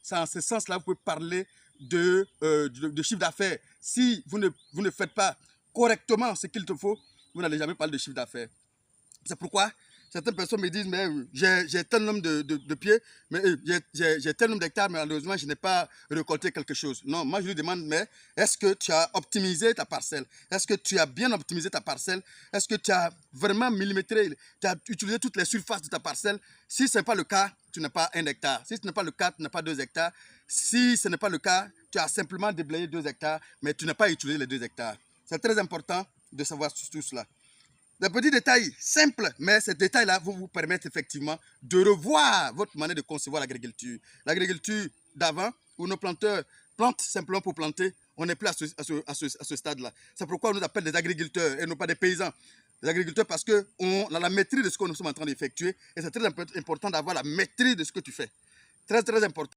c'est en ce sens-là que vous pouvez parler de chiffre d'affaires. Si vous ne faites pas correctement ce qu'il te faut, vous n'allez jamais parler de chiffre d'affaires. C'est pourquoi certaines personnes me disent, mais j'ai tel nombre de pieds, mais j'ai tel nombre d'hectares, mais malheureusement, je n'ai pas récolté quelque chose. Non, moi je lui demande, mais est-ce que tu as optimisé ta parcelle? Est-ce que tu as bien optimisé ta parcelle? Est-ce que tu as vraiment millimétré, tu as utilisé toutes les surfaces de ta parcelle? Si ce n'est pas le cas, tu n'as pas 1 hectare. Si ce n'est pas le cas, tu n'as pas 2 hectares. Si ce n'est pas le cas, tu as simplement déblayé 2 hectares, mais tu n'as pas utilisé les 2 hectares. C'est très important de savoir tout cela. Des petits détails simples, mais ces détails-là vont vous permettre effectivement de revoir votre manière de concevoir l'agriculture. L'agriculture d'avant, où nos planteurs plantent simplement pour planter, on n'est plus à ce stade-là. C'est pourquoi on nous appelle des agriculteurs et non pas des paysans. Des agriculteurs parce qu'on a la maîtrise de ce que nous sommes en train d'effectuer et c'est très important d'avoir la maîtrise de ce que tu fais. Très, très important.